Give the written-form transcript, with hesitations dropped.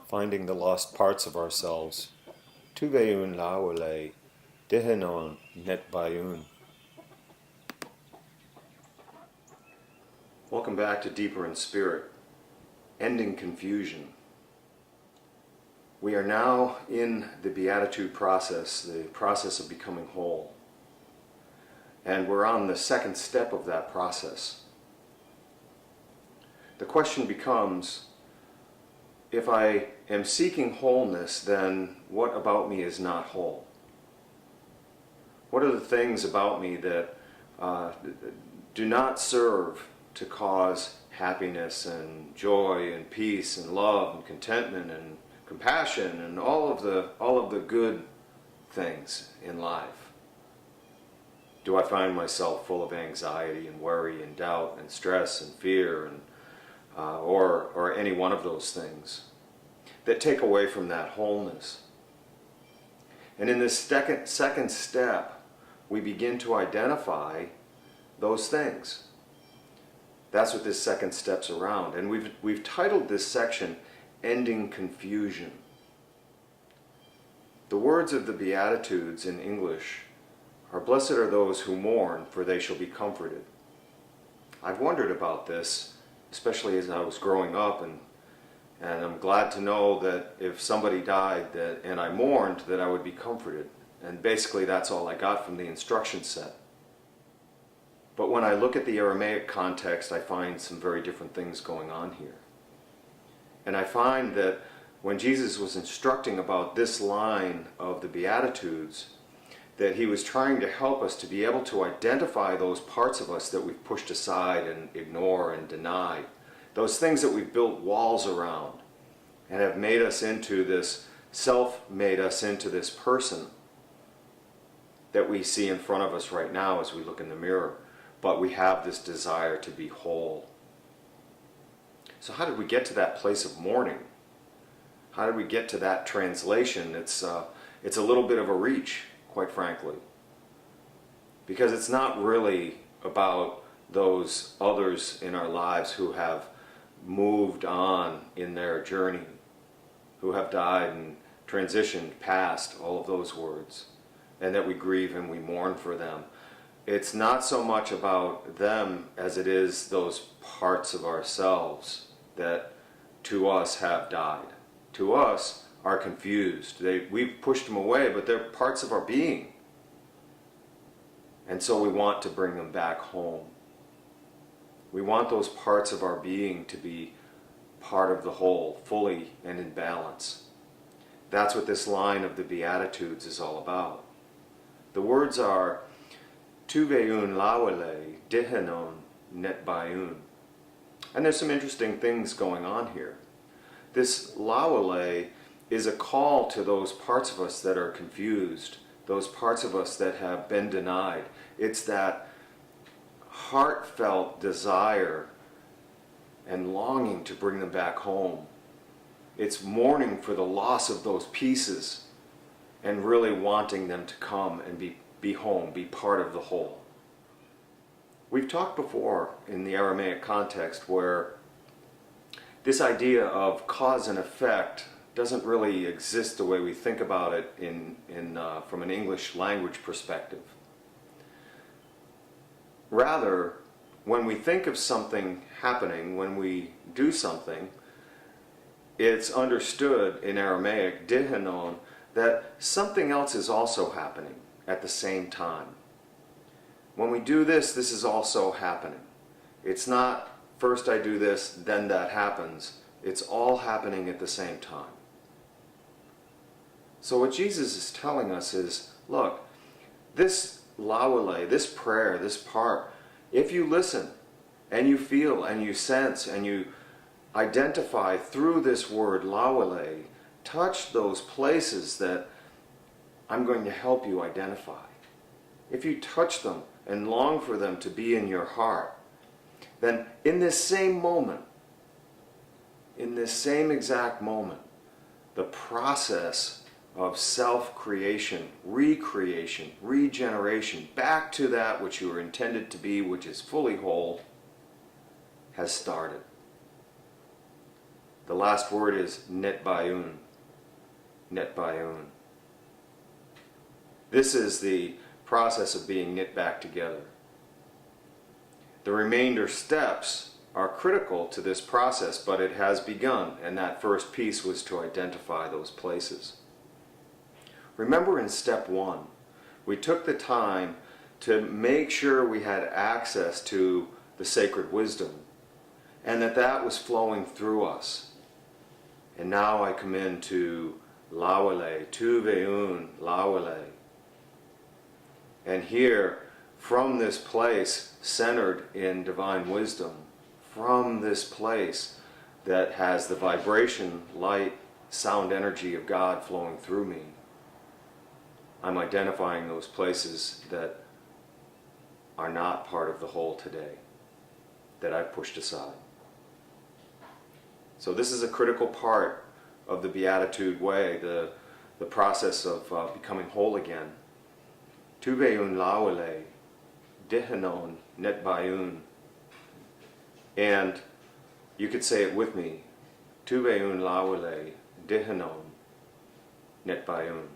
finding the lost parts of ourselves. Tuveun lawale, dihenon net bayun. Welcome back to Deeper in Spirit, Ending Confusion. We are now in the Beatitude process, the process of becoming whole. And we're on the second step of that process. The question becomes, if I am seeking wholeness, then what about me is not whole? What are the things about me that do not serve to cause happiness and joy and peace and love and contentment and compassion and all of the good things in life? Do I find myself full of anxiety and worry and doubt and stress and fear and or any one of those things that take away from that wholeness? And in this second step, we begin to identify those things. That's what this second step's around. And we've titled this section, Ending Confusion. The words of the Beatitudes in English are, "Blessed are those who mourn, for they shall be comforted." I've wondered about this, especially as I was growing up, and I'm glad to know that if somebody died and I mourned, that I would be comforted. And basically that's all I got from the instruction set. But when I look at the Aramaic context, I find some very different things going on here. And I find that when Jesus was instructing about this line of the Beatitudes, that he was trying to help us to be able to identify those parts of us that we've pushed aside and ignore and deny. Those things that we've built walls around and have made us into this, self-made us into this person that we see in front of us right now as we look in the mirror. But we have this desire to be whole. So how did we get to that place of mourning? How did we get to that translation? It's a little bit of a reach, quite frankly. Because it's not really about those others in our lives who have moved on in their journey, who have died and transitioned past all of those words, and that we grieve and we mourn for them. It's not so much about them as it is those parts of ourselves that to us have died. To us are confused. We've pushed them away, but they're parts of our being. And so we want to bring them back home. We want those parts of our being to be part of the whole, fully and in balance. That's what this line of the Beatitudes is all about. The words are, Tuveun lawale, dihenon net bayun. And there's some interesting things going on here. This lawale is a call to those parts of us that are confused, those parts of us that have been denied. It's that heartfelt desire and longing to bring them back home. It's mourning for the loss of those pieces and really wanting them to come and be home, be part of the whole. We've talked before in the Aramaic context where this idea of cause and effect doesn't really exist the way we think about it from an English language perspective. Rather, when we think of something happening, when we do something, it's understood in Aramaic, dihenon, that something else is also happening at the same time. When we do this, this is also happening. It's not first I do this, then that happens. It's all happening at the same time. So what Jesus is telling us is, look, this lawale, this prayer, this part, if you listen and you feel and you sense and you identify through this word lawale, touch those places that I'm going to help you identify. If you touch them and long for them to be in your heart, then in this same moment, in this same exact moment, the process of self-creation, recreation, regeneration, back to that which you were intended to be, which is fully whole, has started. The last word is net bayun. Net bayun. This is the process of being knit back together. The remainder steps are critical to this process, but it has begun, and that first piece was to identify those places. Remember, in step one, we took the time to make sure we had access to the sacred wisdom and that was flowing through us. And now I come into Lawale, Tu Ve'un Lawale. And here, from this place centered in divine wisdom, from this place that has the vibration, light, sound energy of God flowing through me, I'm identifying those places that are not part of the whole today, that I've pushed aside. So this is a critical part of the Beatitude Way, the process of becoming whole again. Tu Ve'un Lawale, Dihanon Net Bayun. And you could say it with me. Tu Ve'un Lawale, Dihanon Net Bayun.